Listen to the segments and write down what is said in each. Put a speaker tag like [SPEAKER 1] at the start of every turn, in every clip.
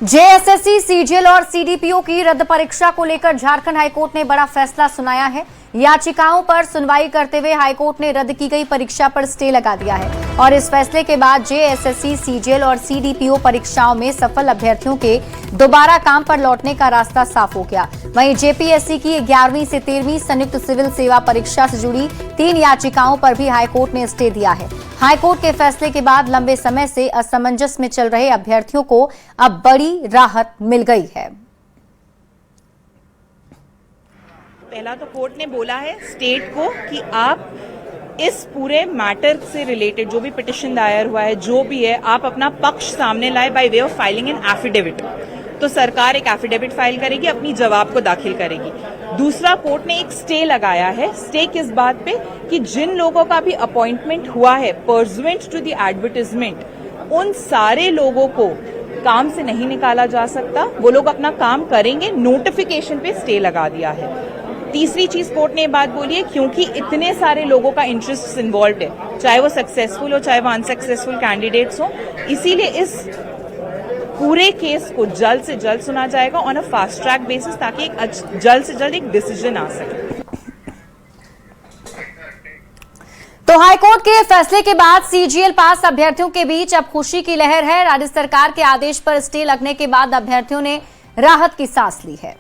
[SPEAKER 1] JSSC, CGL और CDPO की रद्द परीक्षा को लेकर झारखंड हाईकोर्ट ने बड़ा फैसला सुनाया है। याचिकाओं पर सुनवाई करते हुए हाईकोर्ट ने रद्द की गई परीक्षा पर स्टे लगा दिया है और इस फैसले के बाद जेएसएससी, सीजीएल और सीडीपीओ परीक्षाओं में सफल अभ्यर्थियों के दोबारा काम पर लौटने का रास्ता साफ हो गया। वहीं जेपीएससी की 11वीं से 13वीं संयुक्त सिविल सेवा परीक्षा से जुड़ी 3 याचिकाओं पर भी हाईकोर्ट ने स्टे दिया है। हाईकोर्ट के फैसले के बाद लंबे समय से असमंजस में चल रहे अभ्यर्थियों को अब बड़ी राहत मिल गई है।
[SPEAKER 2] पहला तो कोर्ट ने बोला है स्टेट को कि आप इस पूरे मैटर से रिलेटेड जो भी पिटिशन दायर हुआ है, जो भी है, आप अपना पक्ष सामने लाए by way of filing an affidavit. तो सरकार एक एफिडेविट फाइल करेगी, अपनी जवाब को दाखिल करेगी। दूसरा, कोर्ट ने एक स्टे लगाया है। स्टे किस बात पे? कि जिन लोगों का भी अपॉइंटमेंट हुआ है परसुएंट टू द एडवर्टाइजमेंट, उन सारे लोगों को काम से नहीं निकाला जा सकता। वो लोग अपना काम करेंगे। नोटिफिकेशन पे स्टे लगा दिया है। तीसरी चीज कोर्ट ने ये बात बोली है, क्योंकि इतने सारे लोगों का इंटरेस्ट इन्वॉल्व है, चाहे वो सक्सेसफुल हो चाहे वो अनसक्सेसफुल कैंडिडेट्स हो, इसीलिए इस पूरे केस को जल्द से जल्द सुना जाएगा on a fast track basis, ताकि जल्द से जल्द एक डिसीजन आ सके।
[SPEAKER 1] तो हाईकोर्ट के फैसले के बाद सीजीएल पास अभ्यर्थियों के बीच अब खुशी की लहर है। राज्य सरकार के आदेश पर स्टे लगने के बाद अभ्यर्थियों ने राहत की सांस ली है।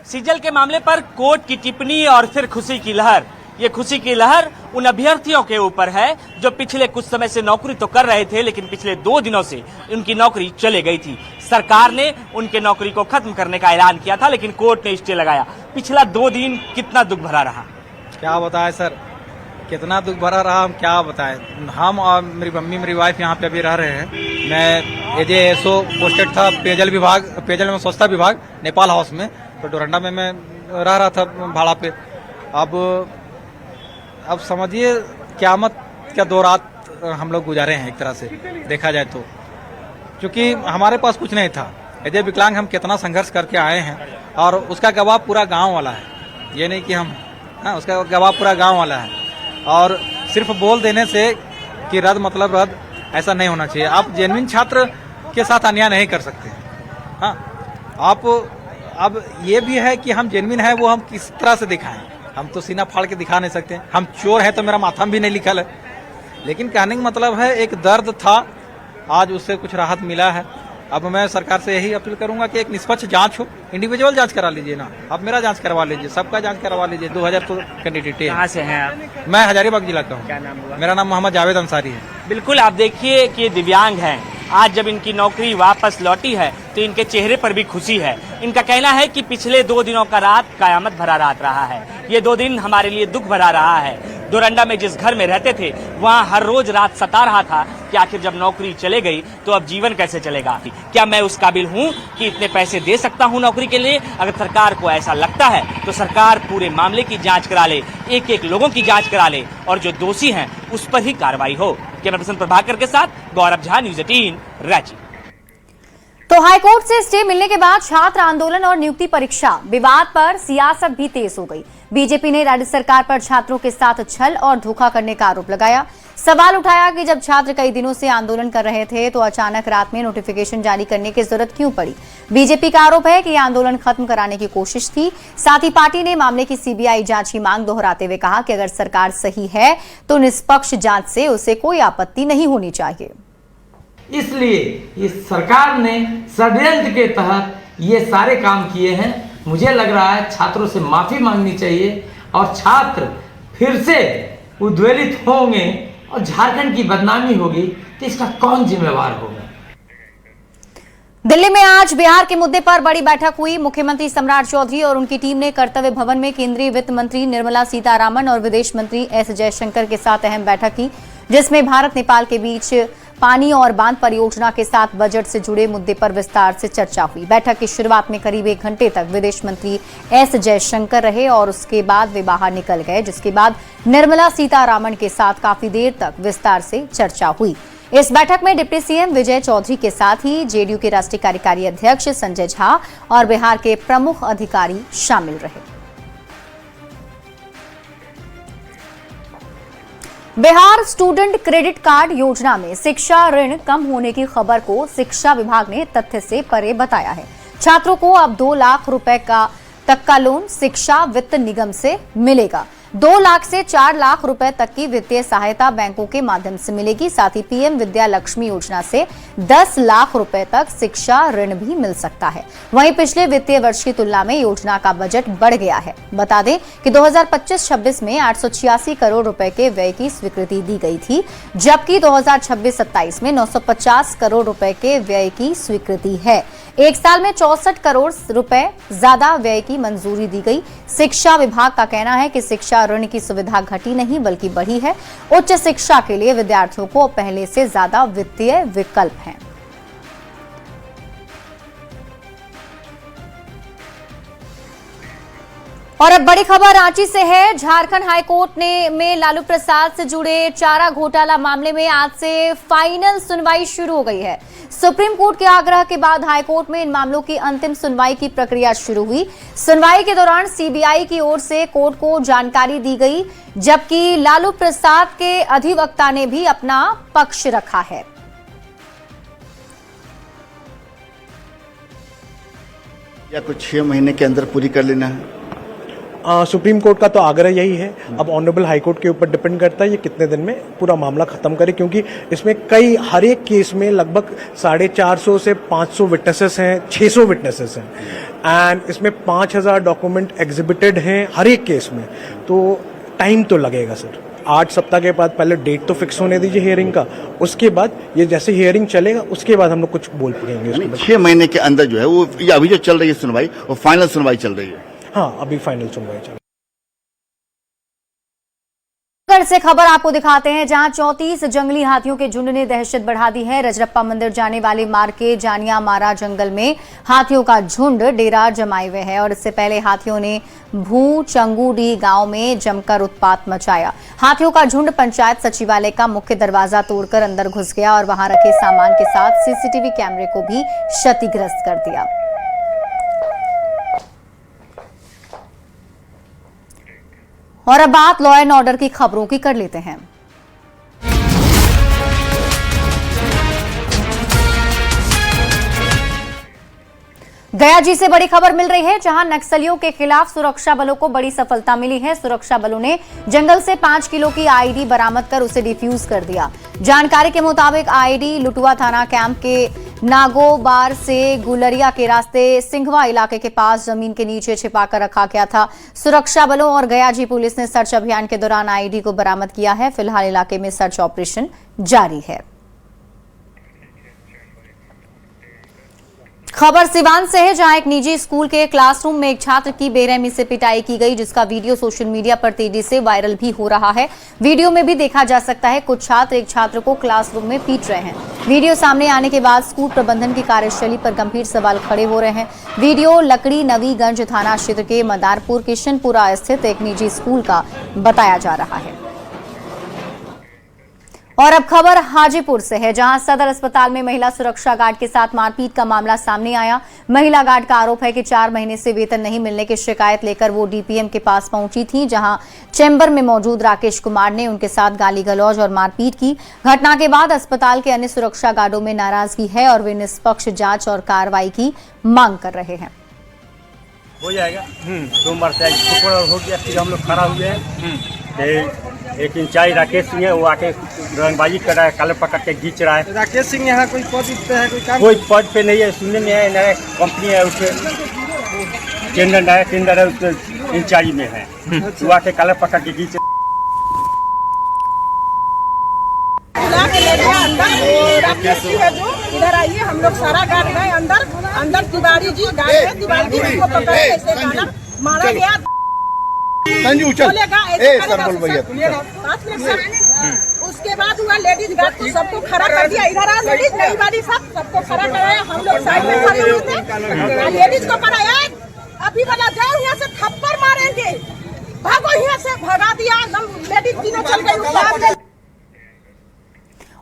[SPEAKER 3] सीजीएल के मामले पर कोर्ट की टिप्पणी और फिर खुशी की लहर। ये खुशी की लहर उन अभ्यर्थियों के ऊपर है जो पिछले कुछ समय से नौकरी तो कर रहे थे, लेकिन पिछले 2 दिनों से उनकी नौकरी चले गई थी। सरकार ने उनके नौकरी को खत्म करने का ऐलान किया था, लेकिन कोर्ट ने स्टे लगाया। पिछला 2 दिन कितना दुख भरा रहा,
[SPEAKER 4] क्या बताएं सर, कितना दुख भरा रहा, हम क्या बताएं। हम और मेरी मम्मी, मेरी वाइफ यहाँ पे अभी रह रहे हैं। मैं एजेएसओ पोस्टेड था पेयजल विभाग, पेयजल एवं स्वच्छता विभाग, नेपाल हाउस में। तो डोरंडा में मैं रह रहा था भाड़ा पे। अब समझिए क़यामत का 2 रात हम लोग गुजारे हैं एक तरह से देखा जाए तो, क्योंकि हमारे पास कुछ नहीं था। यदि विकलांग हम कितना संघर्ष करके आए हैं और उसका गवाह पूरा गांव वाला है। ये नहीं कि हम, उसका गवाह पूरा गांव वाला है। और सिर्फ बोल देने से कि रद्द मतलब रद्द, ऐसा नहीं होना चाहिए। आप जेन्युइन छात्र के साथ अन्याय नहीं कर सकते। हाँ, आप अब ये भी है कि हम जेन्युइन है वो हम किस तरह से दिखाएं। हम तो सीना फाड़ के दिखा नहीं सकते। हम चोर हैं तो मेरा माथा में भी नहीं लिखल है, लेकिन कहने का मतलब है एक दर्द था, आज उससे कुछ राहत मिला है। अब मैं सरकार से यही अपील करूंगा कि एक निष्पक्ष जांच हो। इंडिविजुअल जांच करा लीजिए ना, आप मेरा जांच करवा लीजिए, सबका जांच करवा लीजिए। 2000 तो कैंडिडेट है।
[SPEAKER 3] कहाँ से हैं आप?
[SPEAKER 4] मैं हजारीबाग जिला का हूँ।
[SPEAKER 3] क्या नाम हुआ?
[SPEAKER 4] मेरा नाम मोहम्मद जावेद अंसारी है।
[SPEAKER 3] बिल्कुल, आप देखिए कि दिव्यांग हैं। आज जब इनकी नौकरी वापस लौटी है तो इनके चेहरे पर भी खुशी है। इनका कहना है कि पिछले 2 दिनों का रात कयामत भरा रात रहा है। ये 2 दिन हमारे लिए दुख भरा रहा है। डोरंडा में जिस घर में रहते थे वहाँ हर रोज रात सता रहा था कि आखिर जब नौकरी चले गई तो अब जीवन कैसे चलेगा। क्या मैं उस काबिल हूँ कि इतने पैसे दे सकता हूँ नौकरी के लिए? अगर सरकार को ऐसा लगता है तो सरकार पूरे मामले की जांच करा ले, एक लोगों की जांच करा ले और जो दोषी हैं उस पर ही कार्रवाई हो। कैमरा पर्सन प्रभाकर के साथ गौरव झा, न्यूज़ 18, रांची।
[SPEAKER 1] तो हाईकोर्ट से स्टे मिलने के बाद छात्र आंदोलन और नियुक्ति परीक्षा विवाद पर सियासत भी तेज हो गई। बीजेपी ने राज्य सरकार पर छात्रों के साथ छल और धोखा करने का आरोप लगाया। सवाल उठाया कि जब छात्र कई दिनों से आंदोलन कर रहे थे तो अचानक रात में नोटिफिकेशन जारी करने की जरूरत क्यों पड़ी। बीजेपी का आरोप है कि यह आंदोलन खत्म कराने की कोशिश थी। साथ ही पार्टी ने मामले की सीबीआई जांच की मांग दोहराते हुए कहा कि अगर सरकार सही है तो निष्पक्ष जांच से उसे कोई आपत्ति नहीं होनी चाहिए।
[SPEAKER 5] इसलिए इस सरकार ने षड्यंत्र के तहत ये सारे काम किए हैं। मुझे लग रहा है छात्रों से माफी मांगनी चाहिए और छात्र फिर से उद्वेलित होंगे और झारखंड की बदनामी होगी तो इसका कौन जिम्मेवार होगा।
[SPEAKER 1] दिल्ली में आज बिहार के मुद्दे पर बड़ी बैठक हुई। मुख्यमंत्री सम्राट चौधरी और उनकी टीम ने कर्तव्य भवन में केंद्रीय वित्त मंत्री निर्मला सीतारामन और विदेश मंत्री एस जयशंकर के साथ अहम बैठक की, जिसमें भारत नेपाल के बीच पानी और बांध परियोजना के साथ बजट से जुड़े मुद्दे पर विस्तार से चर्चा हुई। बैठक की शुरुआत में करीब 1 घंटे तक विदेश मंत्री एस जयशंकर रहे और उसके बाद वे बाहर निकल गए, जिसके बाद निर्मला सीतारामन के साथ काफी देर तक विस्तार से चर्चा हुई। इस बैठक में डिप्टी सीएम विजय चौधरी के साथ ही जेडीयू के राष्ट्रीय कार्यकारी अध्यक्ष संजय झा और बिहार के प्रमुख अधिकारी शामिल रहे। बिहार स्टूडेंट क्रेडिट कार्ड योजना में शिक्षा ऋण कम होने की खबर को शिक्षा विभाग ने तथ्य से परे बताया है। छात्रों को अब 2 लाख रुपए तक का लोन शिक्षा वित्त निगम से मिलेगा। 2 लाख से 4 लाख रुपए तक की वित्तीय सहायता बैंकों के माध्यम से मिलेगी। साथ ही पीएम विद्या लक्ष्मी योजना से 10 लाख रुपए तक शिक्षा ऋण भी मिल सकता है। वहीं पिछले वित्तीय वर्ष की तुलना में योजना का बजट बढ़ गया है। बता दें कि 2025-26 में 886 करोड़ रुपए के व्यय की स्वीकृति दी गई थी, जबकि 2026-27 में 950 करोड़ रुपए के व्यय की स्वीकृति है। एक साल में 64 करोड़ रुपए ज्यादा व्यय की मंजूरी दी गई। शिक्षा विभाग का कहना है कि शिक्षा ऋण की सुविधा घटी नहीं बल्कि बढ़ी है। उच्च शिक्षा के लिए विद्यार्थियों को पहले से ज्यादा वित्तीय विकल्प हैं। और अब बड़ी खबर रांची से है। झारखंड हाईकोर्ट में लालू प्रसाद से जुड़े चारा घोटाला मामले में आज से फाइनल सुनवाई शुरू हो गई है। सुप्रीम कोर्ट के आग्रह के बाद हाईकोर्ट में इन मामलों की अंतिम सुनवाई की प्रक्रिया शुरू हुई। सुनवाई के दौरान सीबीआई की ओर से कोर्ट को जानकारी दी गई, जबकि लालू प्रसाद के अधिवक्ता ने भी अपना पक्ष रखा है।
[SPEAKER 6] या कुछ 6 महीने के अंदर पूरी कर लेना है।
[SPEAKER 7] सुप्रीम कोर्ट का तो आग्रह यही है। अब ऑनरेबल हाई कोर्ट के ऊपर डिपेंड करता है ये कितने दिन में पूरा मामला खत्म करे, क्योंकि इसमें हर एक केस में लगभग 450 से 500 विटनेसेस हैं, 600 विटनेसेस हैं, एंड इसमें 5000 डॉक्यूमेंट एग्जिबिटेड हैं हर एक केस में, तो टाइम तो लगेगा सर। 8 सप्ताह के बाद पहले डेट तो फिक्स होने दीजिए हियरिंग का, उसके बाद ये जैसे हियरिंग चलेगा उसके बाद हम लोग कुछ बोल पाएंगे।
[SPEAKER 6] 6 महीने के अंदर जो है वो अभी जो चल रही है सुनवाई, वो फाइनल सुनवाई चल रही है।
[SPEAKER 7] हाँ, अभी फाइनल सुनवाई चल रही है।
[SPEAKER 1] से खबर आपको दिखाते हैं, जहां 34 जंगली हाथियों के झुंड ने दहशत बढ़ा दी है। रजरप्पा मंदिर जाने वाले मार्ग के जानिया मारा जंगल में हाथियों का झुंड डेरा जमाए हुए है और इससे पहले हाथियों ने भू चंगूडी गांव में जमकर उत्पात मचाया। हाथियों का झुंड पंचायत सचिवालय का मुख्य दरवाजा तोड़कर अंदर घुस गया और वहां रखे सामान के साथ सीसीटीवी कैमरे को भी क्षतिग्रस्त कर दिया। और अब बात लॉ एंड ऑर्डर की खबरों की कर लेते हैं। गया जी से बड़ी खबर मिल रही है, जहां नक्सलियों के खिलाफ सुरक्षा बलों को बड़ी सफलता मिली है। सुरक्षा बलों ने जंगल से 5 किलो की आईडी बरामद कर उसे डिफ्यूज कर दिया। जानकारी के मुताबिक आईडी लुटुआ थाना कैंप के नागोबार से गुलरिया के रास्ते सिंघवा इलाके के पास जमीन के नीचे छिपाकर रखा गया था। सुरक्षा बलों और गया जी पुलिस ने सर्च अभियान के दौरान आईडी को बरामद किया है। फिलहाल इलाके में सर्च ऑपरेशन जारी है। खबर सिवान से है, जहां एक निजी स्कूल के क्लासरूम में एक छात्र की बेरहमी से पिटाई की गई, जिसका वीडियो सोशल मीडिया पर तेजी से वायरल भी हो रहा है। वीडियो में भी देखा जा सकता है कुछ छात्र एक छात्र को क्लासरूम में पीट रहे हैं। वीडियो सामने आने के बाद स्कूल प्रबंधन की कार्यशैली पर गंभीर सवाल खड़े हो रहे हैं। वीडियो लकड़ी नवीगंज थाना क्षेत्र के मदारपुर किशनपुरा स्थित एक निजी स्कूल का बताया जा रहा है। और अब खबर हाजीपुर से है, जहां सदर अस्पताल में महिला सुरक्षा गार्ड के साथ मारपीट का मामला सामने आया। महिला गार्ड का आरोप है कि 4 महीने से वेतन नहीं मिलने की शिकायत लेकर वो डीपीएम के पास पहुंची थी, जहां चैम्बर में मौजूद राकेश कुमार ने उनके साथ गाली गलौज और मारपीट की। घटना के बाद अस्पताल के अन्य सुरक्षा गार्डों में नाराजगी है और वे निष्पक्ष जांच और कार्रवाई की मांग कर रहे हैं।
[SPEAKER 8] हो जाएगा सोमवार से हो गया, फिर हम लोग खड़ा हुए हैं। एक इंचार्ज राकेश सिंह है, वो आके रंगबाजी कर रहा है, काले पकड़ के खींच रहा है।
[SPEAKER 9] राकेश सिंह यहाँ कोई पद पे है, कोई काम?
[SPEAKER 8] कोई पद पे नहीं है, सुनने में है नया कंपनी है, उसके टेंडर है, उसके इंचार्ज में है। वो आके काले पकड़ के खींच
[SPEAKER 10] इधर आइए, हम लोग सारा गार्ड गए अंदर तिवारी जी गार्ड, तिवारी जी को पकड़ के ऐसे मारा गया।
[SPEAKER 6] संजू चल, सर बोल भैया।
[SPEAKER 10] उसके बाद हुआ लेडीज गार्ड को सबको खड़ा कर दिया। इधर आ लेडीज, नई वाली सबको खड़ा कराया। हम लोग साइड में खड़े हुए थे, लेडीज को कराया। अभी वाला जाओ यहाँ से, थप्पड़ मारेंगे, भागो यहाँ से, भगा दिया। लेडीज तीनों चल गई।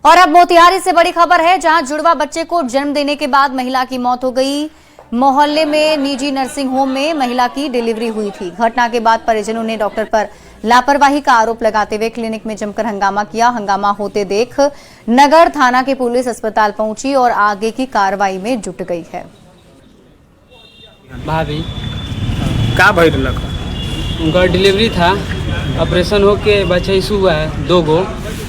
[SPEAKER 1] और अब मोतिहारी से बड़ी खबर है, जहां जुड़वा बच्चे को जन्म देने के बाद महिला की मौत हो गई। मोहल्ले में निजी नर्सिंग होम में महिला की डिलीवरी हुई थी। घटना के बाद परिजनों ने डॉक्टर पर लापरवाही का आरोप लगाते हुए क्लिनिक में जमकर हंगामा किया। हंगामा होते देख नगर थाना की पुलिस अस्पताल पहुंची और आगे की कार्रवाई में जुट गई है।
[SPEAKER 11] भाभी
[SPEAKER 9] का भइल लगा?
[SPEAKER 11] उनका डिलीवरी था, ऑपरेशन होके बच्चा इशू हुआ है 2 गो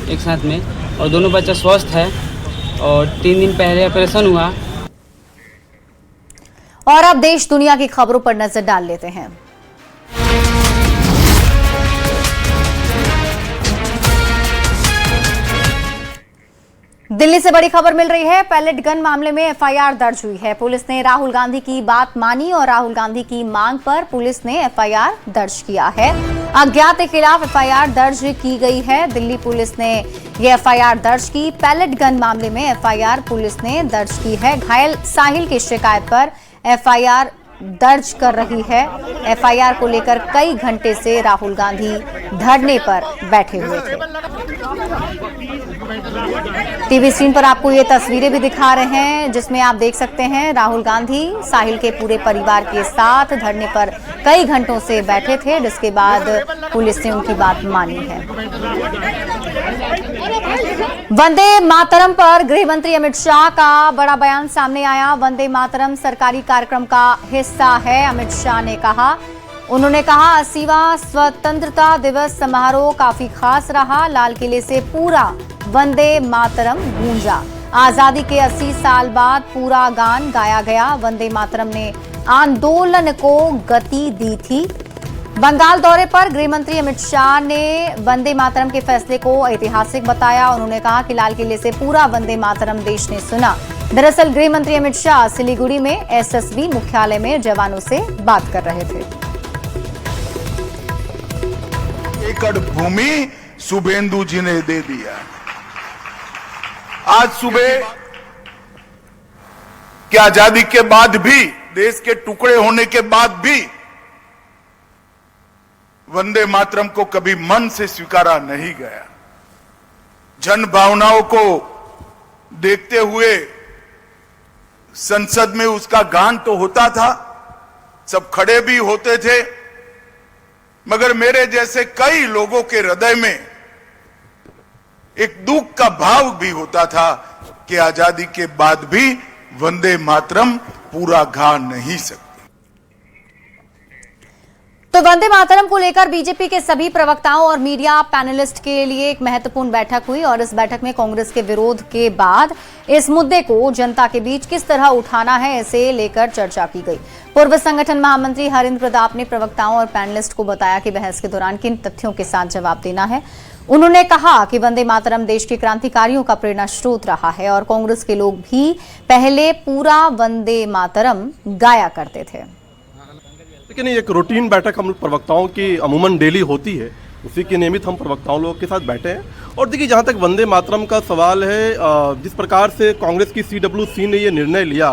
[SPEAKER 11] एक साथ में, और दोनों बच्चा स्वस्थ है और 3 दिन पहले ऑपरेशन हुआ।
[SPEAKER 1] और अब देश दुनिया की खबरों पर नजर डाल लेते हैं। दिल्ली से बड़ी खबर मिल रही है। पैलेट गन मामले में एफआईआर दर्ज हुई है। पुलिस ने राहुल गांधी की बात मानी और राहुल गांधी की मांग पर पुलिस ने एफआईआर दर्ज किया है। अज्ञात के खिलाफ एफआईआर दर्ज की गई है। दिल्ली पुलिस ने ये एफआईआर दर्ज की। पैलेट गन मामले में एफआईआर पुलिस ने दर्ज की है। घायल साहिल की शिकायत पर एफआईआर दर्ज कर रही है। एफआईआर को लेकर कई घंटे से राहुल गांधी धरने पर बैठे हुए थे। टीवी स्क्रीन पर आपको ये तस्वीरें भी दिखा रहे हैं जिसमें आप देख सकते हैं राहुल गांधी साहिल के पूरे परिवार के साथ धरने पर कई घंटों से बैठे थे, जिसके बाद पुलिस ने उनकी बात मानी है। वंदे मातरम पर गृह मंत्री अमित शाह का बड़ा बयान सामने आया। वंदे मातरम सरकारी कार्यक्रम का हिस्सा है, अमित शाह ने कहा। उन्होंने कहा 80वां स्वतंत्रता दिवस समारोह काफी खास रहा। लाल किले से पूरा वंदे मातरम गूंजा। आजादी के 80 साल बाद पूरा गान गाया गया। वंदे मातरम ने आंदोलन को गति दी थी। बंगाल दौरे पर गृह मंत्री अमित शाह ने वंदे मातरम के फैसले को ऐतिहासिक बताया। उन्होंने कहा कि लाल किले से पूरा वंदे मातरम देश ने सुना। दरअसल गृह मंत्री अमित शाह सिलीगुड़ी में एसएसबी मुख्यालय में जवानों से बात कर रहे थे।
[SPEAKER 12] एकड़ भूमि शुभेंदु जी ने दे दिया। आज सुबह की आजादी के बाद भी, देश के टुकड़े होने के बाद भी वंदे मातरम को कभी मन से स्वीकारा नहीं गया। जन भावनाओं को देखते हुए संसद में उसका गान तो होता था, सब खड़े भी होते थे, मगर मेरे जैसे कई लोगों के हृदय में एक दुख का भाव भी होता था कि आजादी के बाद भी वंदे मातरम पूरा गा नहीं सकती।
[SPEAKER 1] तो वंदे मातरम को लेकर बीजेपी के सभी प्रवक्ताओं और मीडिया पैनलिस्ट के लिए एक महत्वपूर्ण बैठक हुई और इस बैठक में कांग्रेस के विरोध के बाद इस मुद्दे को जनता के बीच किस तरह उठाना है, इसे लेकर चर्चा की गई। पूर्व संगठन महामंत्री हरिंद्र प्रताप ने प्रवक्ताओं और पैनलिस्ट को बताया कि बहस के दौरान किन तथ्यों के साथ जवाब देना है। उन्होंने कहा कि वंदे मातरम देश के क्रांतिकारियों का प्रेरणा स्रोत रहा है और कांग्रेस के लोग भी पहले पूरा वंदे मातरम गाया करते थे।
[SPEAKER 13] लेकिन एक रूटीन बैठक हम लोग प्रवक्ताओं की अमूमन डेली होती है, उसी के नियमित हम प्रवक्ताओं लोगों के साथ बैठे हैं। और देखिए, जहाँ तक वंदे मातरम का सवाल है, जिस प्रकार से कांग्रेस की CWC ने ये निर्णय लिया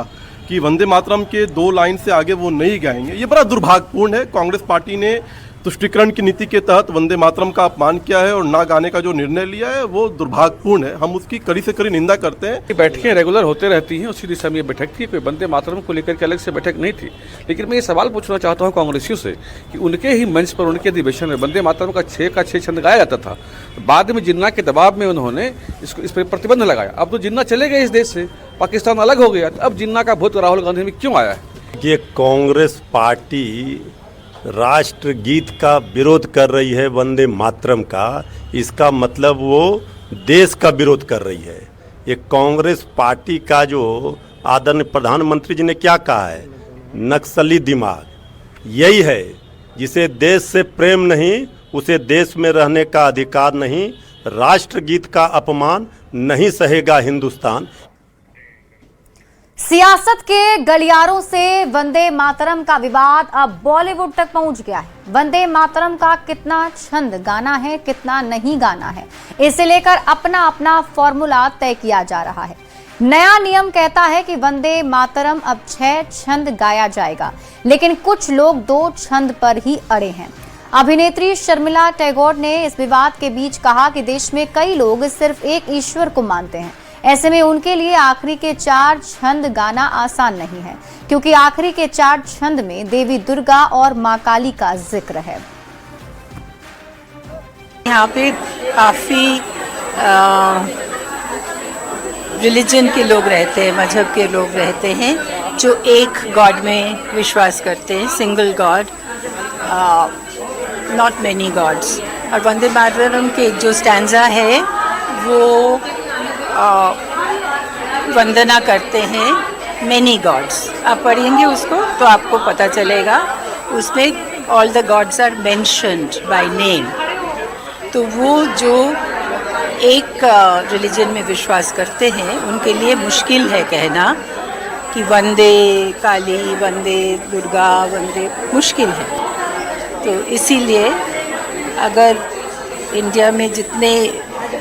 [SPEAKER 13] कि वंदे मातरम के 2 लाइन से आगे वो नहीं गाएंगे, ये बड़ा दुर्भाग्यपूर्ण है। कांग्रेस पार्टी ने तुष्टीकरण की नीति के तहत वंदे मातरम का अपमान किया है और ना गाने का जो निर्णय लिया है वो दुर्भाग्यपूर्ण है। हम उसकी कड़ी से कड़ी निंदा करते हैं।
[SPEAKER 14] बैठकें रेगुलर होते रहती हैं, उसी दिशा में ये बैठक थी। कोई वंदे मातरम को लेकर के अलग से बैठक नहीं थी। लेकिन मैं ये सवाल पूछना चाहता हूँ कांग्रेसियों से कि उनके ही मंच पर, उनके अधिवेशन में वंदे मातरम का 6 छंद गाया जाता था। बाद में जिन्ना के दबाव में उन्होंने इस पर प्रतिबंध लगाया। अब तो जिन्ना चले गए इस देश से, पाकिस्तान अलग हो गया, अब जिन्ना का भूत राहुल गांधी में क्यों आया है?
[SPEAKER 15] ये कांग्रेस पार्टी राष्ट्रगीत का विरोध कर रही है, वंदे मातरम का, इसका मतलब वो देश का विरोध कर रही है। ये कांग्रेस पार्टी का जो आदरणीय प्रधानमंत्री जी ने क्या कहा है, नक्सली दिमाग यही है। जिसे देश से प्रेम नहीं, उसे देश में रहने का अधिकार नहीं। राष्ट्रगीत का अपमान नहीं सहेगा हिंदुस्तान।
[SPEAKER 1] सियासत के गलियारों से वंदे मातरम का विवाद अब बॉलीवुड तक पहुंच गया है। वंदे मातरम का कितना छंद गाना है, कितना नहीं गाना है, इसे लेकर अपना अपना फॉर्मूला तय किया जा रहा है। नया नियम कहता है कि वंदे मातरम अब 6 छंद गाया जाएगा, लेकिन कुछ लोग 2 छंद पर ही अड़े हैं। अभिनेत्री शर्मिला टैगोर ने इस विवाद के बीच कहा कि देश में कई लोग सिर्फ एक ईश्वर को मानते हैं। ऐसे में उनके लिए आखिरी के 4 छंद गाना आसान नहीं है, क्योंकि आखिरी के 4 छंद में देवी दुर्गा और मां काली का जिक्र है।
[SPEAKER 10] यहाँ पे काफ़ी रिलीजन के लोग रहते हैं, मजहब के लोग रहते हैं जो एक गॉड में विश्वास करते हैं, single God, not many God's. और वंदे मातरम के जो स्टैंजा है वो वंदना करते हैं मेनी गॉड्स। आप पढ़ेंगे उसको तो आपको पता चलेगा, उसमें all the gods are mentioned by name. तो वो जो एक रिलीजन में विश्वास करते हैं उनके लिए मुश्किल है कहना कि वंदे काली, वंदे दुर्गा, वंदे, मुश्किल है। तो इसीलिए अगर इंडिया में जितने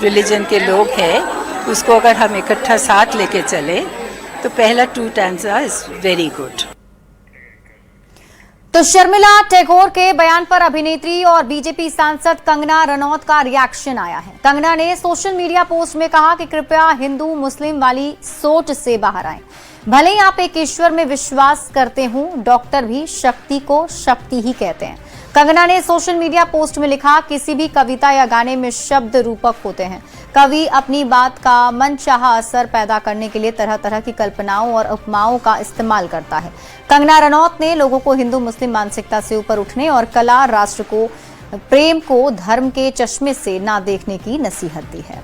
[SPEAKER 10] रिलीजन के लोग हैं उसको अगर हम इकट्ठा साथ लेके चले तो पहला 2 स्टैंजा इज वेरी गुड।
[SPEAKER 1] तो शर्मिला टैगोर के बयान पर अभिनेत्री और बीजेपी सांसद कंगना रनौत का रिएक्शन आया है। कंगना ने सोशल मीडिया पोस्ट में कहा कि कृपया हिंदू मुस्लिम वाली सोच से बाहर आएं। भले ही आप एक ईश्वर में विश्वास करते हो, डॉक्टर भी शक्ति को शक्ति ही कहते हैं। कंगना ने सोशल मीडिया पोस्ट में लिखा, किसी भी कविता या गाने में शब्द रूपक होते हैं। कवि अपनी बात का मनचाहा असर पैदा करने के लिए तरह तरह की कल्पनाओं और उपमाओं का इस्तेमाल करता है। कंगना रनौत ने लोगों को हिंदू मुस्लिम मानसिकता से ऊपर उठने और कला, राष्ट्र को, प्रेम को धर्म के चश्मे से ना देखने की नसीहत दी है।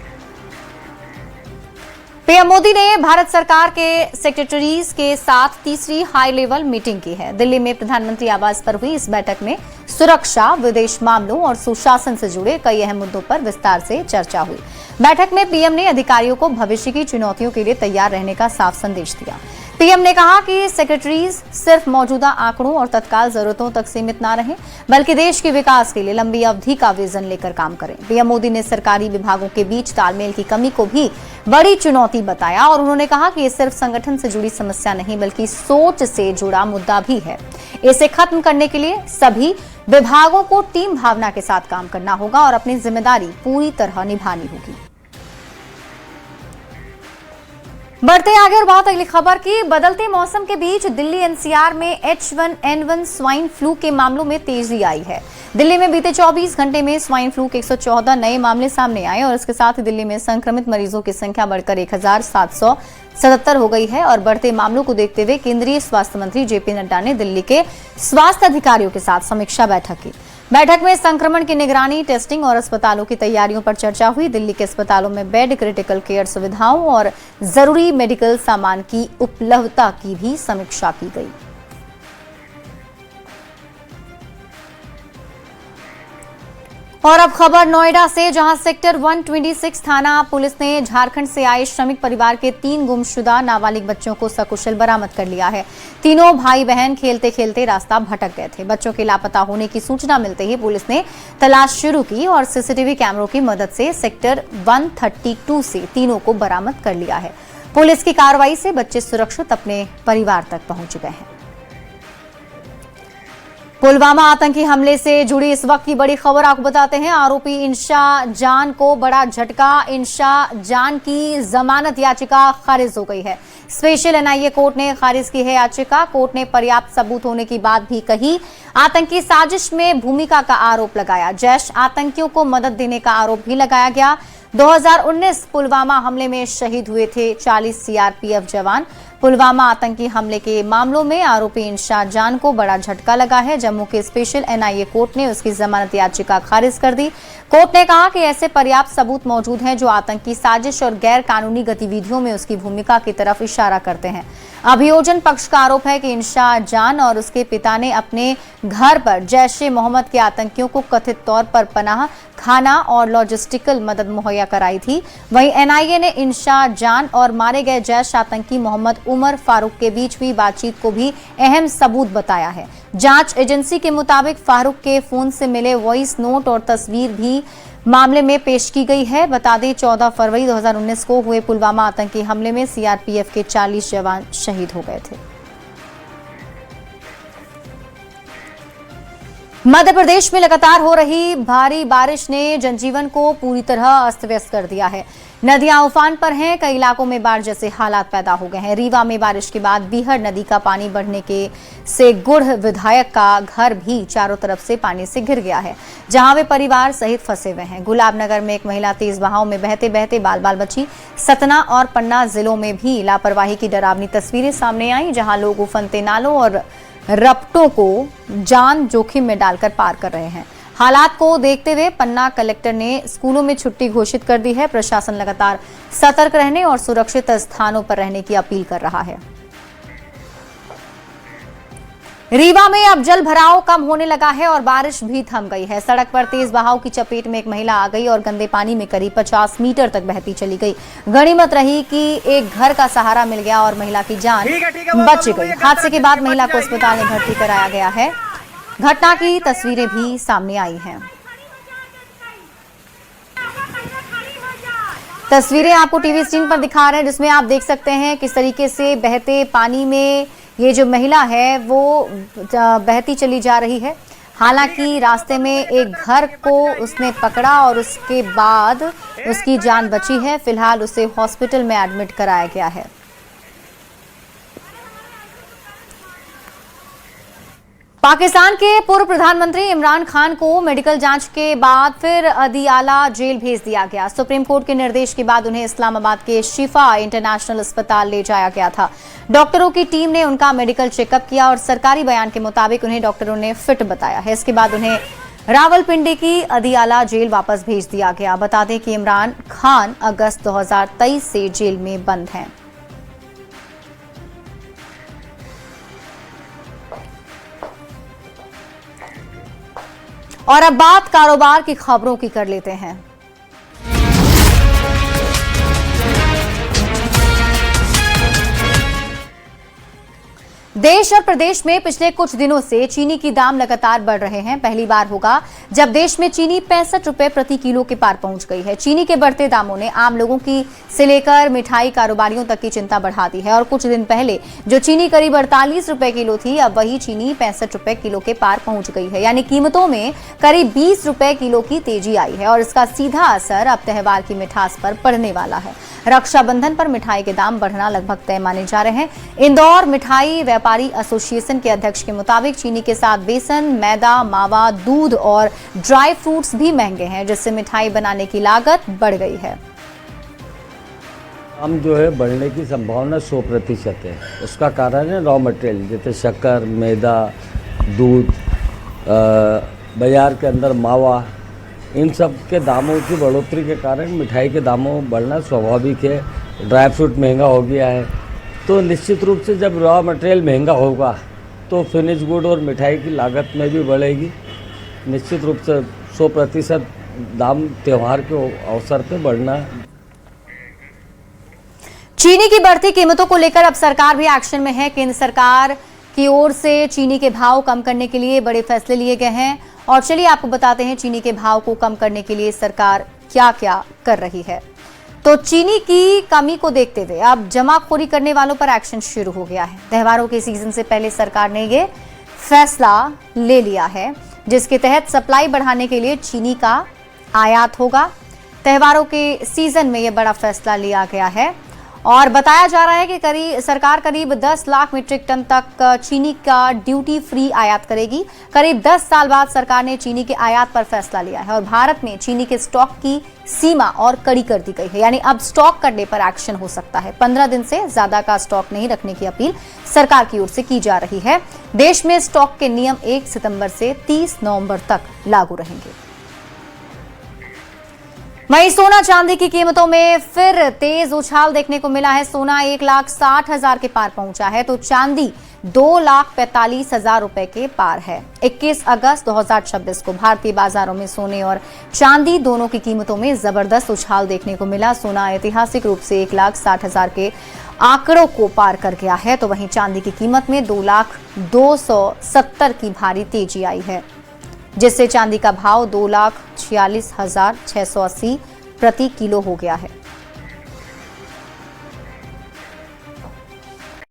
[SPEAKER 1] पीएम मोदी ने भारत सरकार के सेक्रेटरीज के साथ तीसरी हाई लेवल मीटिंग की है। दिल्ली में प्रधानमंत्री आवास पर हुई इस बैठक में सुरक्षा, विदेश मामलों और सुशासन से जुड़े कई अहम मुद्दों पर विस्तार से चर्चा हुई। बैठक में पीएम ने अधिकारियों को भविष्य की चुनौतियों के लिए तैयार रहने का साफ संदेश दिया। पीएम ने कहा कि सेक्रेटरीज सिर्फ मौजूदा आंकड़ों और तत्काल जरूरतों तक सीमित न रहें, बल्कि देश के विकास के लिए लंबी अवधि का विजन लेकर काम करें। पीएम मोदी ने सरकारी विभागों के बीच तालमेल की कमी को भी बड़ी चुनौती बताया और उन्होंने कहा कि ये सिर्फ संगठन से जुड़ी समस्या नहीं बल्कि सोच से जुड़ा मुद्दा भी है। इसे खत्म करने के लिए सभी विभागों को टीम भावना के साथ काम करना होगा और अपनी जिम्मेदारी पूरी तरह निभानी होगी। बढ़ते आगे और बात अगली खबर की। बदलते मौसम के बीच दिल्ली एनसीआर में H1N1 स्वाइन फ्लू के मामलों में तेजी आई है। दिल्ली में बीते 24 घंटे में स्वाइन फ्लू के 114 नए मामले सामने आए और इसके साथ ही दिल्ली में संक्रमित मरीजों की संख्या बढ़कर 1777 हो गई है। और बढ़ते मामलों को देखते हुए केंद्रीय स्वास्थ्य मंत्री जेपी नड्डा ने दिल्ली के स्वास्थ्य अधिकारियों के साथ समीक्षा बैठक की। बैठक में संक्रमण की निगरानी, टेस्टिंग और अस्पतालों की तैयारियों पर चर्चा हुई। दिल्ली के अस्पतालों में बेड, क्रिटिकल केयर सुविधाओं और जरूरी मेडिकल सामान की उपलब्धता की भी समीक्षा की गई। और अब खबर नोएडा से, जहां सेक्टर 126 थाना पुलिस ने झारखंड से आए श्रमिक परिवार के 3 गुमशुदा नाबालिग बच्चों को सकुशल बरामद कर लिया है। तीनों भाई बहन खेलते खेलते रास्ता भटक गए थे। बच्चों के लापता होने की सूचना मिलते ही पुलिस ने तलाश शुरू की और सीसीटीवी कैमरों की मदद से सेक्टर 132 से तीनों को बरामद कर लिया है। पुलिस की कार्रवाई से बच्चे सुरक्षित अपने परिवार तक पहुंच गए हैं। पुलवामा आतंकी हमले से जुड़ी इस वक्त की बड़ी खबर आपको बताते हैं। आरोपी इंशा जान को बड़ा झटका। इंशा जान की जमानत याचिका खारिज हो गई है। स्पेशल एनआईए कोर्ट ने खारिज की है याचिका। कोर्ट ने पर्याप्त सबूत होने की बात भी कही। आतंकी साजिश में भूमिका का आरोप लगाया। जैश आतंकियों को मदद देने का आरोप भी लगाया गया। 2019 पुलवामा हमले में शहीद हुए थे 40 सीआरपीएफ जवान। पुलवामा आतंकी हमले के मामलों में आरोपी इंशा जान को बड़ा झटका लगा है। जम्मू के स्पेशल एनआईए कोर्ट ने उसकी जमानत याचिका खारिज कर दी। कोर्ट ने कहा कि ऐसे पर्याप्त सबूत मौजूद हैं जो आतंकी साजिश और गैर कानूनी गतिविधियों में उसकी भूमिका की तरफ इशारा करते हैं। अभियोजन पक्ष का आरोप है कि इंशा जान और उसके पिता ने अपने घर पर जैश ए मोहम्मद के आतंकियों को कथित तौर पर पनाह, खाना और लॉजिस्टिकल मदद मुहैया कराई थी। वहीं एनआईए ने इंशा जान और मारे गए जैश आतंकी मोहम्मद उमर फारूक के बीच हुई बातचीत को भी अहम सबूत बताया है। जांच एजेंसी के मुताबिक फारूक के फोन से मिले वॉइस नोट और तस्वीर भी मामले में पेश की गई है। बता दें 14 फरवरी 2019 को हुए पुलवामा आतंकी हमले में सीआरपीएफ के 40 जवान शहीद हो गए थे। मध्य प्रदेश में लगातार हो रही भारी बारिश ने जनजीवन को पूरी तरह अस्त व्यस्त कर दिया है। नदियां उफान पर हैं, कई इलाकों में बाढ़ जैसे हालात पैदा हो गए हैं। रीवा में बारिश के बाद बीहड़ नदी का पानी बढ़ने से गुढ़ विधायक का घर भी चारों तरफ से पानी से घिर गया है, जहां वे परिवार सहित फंसे हुए हैं। गुलाबनगर में एक महिला तेज बहाव में बहते बहते बाल बाल बची। सतना और पन्ना जिलों में भी लापरवाही की डरावनी तस्वीरें सामने आई, जहां लोग उफनते नालों और रपटों को जान जोखिम में डालकर पार कर रहे हैं। हालात को देखते हुए पन्ना कलेक्टर ने स्कूलों में छुट्टी घोषित कर दी है। प्रशासन लगातार सतर्क रहने और सुरक्षित स्थानों पर रहने की अपील कर रहा है। रीवा में अब जल भराव कम होने लगा है और बारिश भी थम गई है। सड़क पर तेज बहाव की चपेट में एक महिला आ गई और गंदे पानी में करीब 50 मीटर तक बहती चली गई। गनीमत रही कि एक घर का सहारा मिल गया और महिला की जान बच गई। हादसे के बाद महिला को अस्पताल में भर्ती कराया गया है। घटना की तस्वीरें भी सामने आई हैं। तस्वीरें आपको टीवी स्क्रीन पर दिखा रहे हैं, जिसमें आप देख सकते हैं किस तरीके से बहते पानी में ये जो महिला है वो बहती चली जा रही है। हालांकि रास्ते में एक घर को उसने पकड़ा और उसके बाद उसकी जान बची है। फिलहाल उसे हॉस्पिटल में एडमिट कराया गया है। पाकिस्तान के पूर्व प्रधानमंत्री इमरान खान को मेडिकल जांच के बाद फिर अदियाला जेल भेज दिया गया। सुप्रीम कोर्ट के निर्देश के बाद उन्हें इस्लामाबाद के शिफा इंटरनेशनल अस्पताल ले जाया गया था। डॉक्टरों की टीम ने उनका मेडिकल चेकअप किया और सरकारी बयान के मुताबिक उन्हें डॉक्टरों ने फिट बताया है। इसके बाद उन्हें रावलपिंडी की अदियाला जेल वापस भेज दिया गया। बता दें कि इमरान खान अगस्त 2023 से जेल में बंद हैं। और अब बात कारोबार की खबरों की कर लेते हैं। देश और प्रदेश में पिछले कुछ दिनों से चीनी की दाम लगातार बढ़ रहे हैं। पहली बार होगा जब देश में चीनी 65 रुपए प्रति किलो के पार पहुंच गई है। चीनी के बढ़ते दामों ने आम लोगों की से लेकर मिठाई कारोबारियों तक की चिंता बढ़ा दी है और कुछ दिन पहले जो चीनी करीब 48 रुपए किलो थी, अब वही चीनी 65 रुपए किलो के पार पहुंच गई है। यानी कीमतों में करीब 20 रुपए किलो की तेजी आई है और इसका सीधा असर अब त्योहार की मिठास पर पड़ने वाला है। रक्षाबंधन पर मिठाई के दाम बढ़ना लगभग तय माने जा रहे हैं। इंदौर मिठाई व्यापारी एसोसिएशन के अध्यक्ष के मुताबिक चीनी के साथ बेसन, मैदा, मावा, दूध और ड्राई फ्रूट्स भी महंगे हैं, जिससे मिठाई बनाने की लागत बढ़ गई है।
[SPEAKER 16] दाम जो है बढ़ने की संभावना 100% है। उसका कारण है रॉ मटेरियल, जैसे शक्कर, मैदा, दूध, बाजार के अंदर मावा, इन सब के दामों की बढ़ोतरी के कारण मिठाई के दामों बढ़ना स्वाभाविक है। ड्राई फ्रूट महंगा हो गया है, तो निश्चित रूप से जब रॉ मटेरियल महंगा होगा तो फिनिश गुड और मिठाई की लागत में भी बढ़ेगी। निश्चित रूप से 100% दाम त्यौहार के अवसर पर बढ़ना।
[SPEAKER 1] चीनी की बढ़ती कीमतों को लेकर अब सरकार भी एक्शन में है। केंद्र सरकार की ओर से चीनी के भाव कम करने के लिए बड़े फैसले लिए गए हैं और चलिए आपको बताते हैं चीनी के भाव को कम करने के लिए सरकार क्या क्या कर रही है। तो चीनी की कमी को देखते हुए अब जमाखोरी करने वालों पर एक्शन शुरू हो गया है। त्योहारों के सीजन से पहले सरकार ने ये फैसला ले लिया है, जिसके तहत सप्लाई बढ़ाने के लिए चीनी का आयात होगा। त्योहारों के सीजन में यह बड़ा फैसला लिया गया है और बताया जा रहा है कि सरकार करीब 10 लाख मीट्रिक टन तक चीनी का ड्यूटी फ्री आयात करेगी। करीब 10 साल बाद सरकार ने चीनी के आयात पर फैसला लिया है और भारत में चीनी के स्टॉक की सीमा और कड़ी कर दी गई है। यानी अब स्टॉक करने पर एक्शन हो सकता है। 15 दिन से ज्यादा का स्टॉक नहीं रखने की अपील सरकार की ओर से की जा रही है। देश में स्टॉक के नियम 1 सितंबर से 30 नवंबर तक लागू रहेंगे। वहीं सोना चांदी की कीमतों में फिर तेज उछाल देखने को मिला है। सोना 1,60,000 के पार पहुंचा है तो चांदी 2,45,000 रुपए के पार है। 21 अगस्त 2026 को भारतीय बाजारों में सोने और चांदी दोनों की कीमतों में जबरदस्त उछाल देखने को मिला। सोना ऐतिहासिक रूप से 1,60,000 के आंकड़ों को पार कर गया है तो वहीं चांदी की कीमत में 2,270,000 की भारी तेजी आई है, जिससे चांदी का भाव 2,46,680 प्रति किलो हो गया है।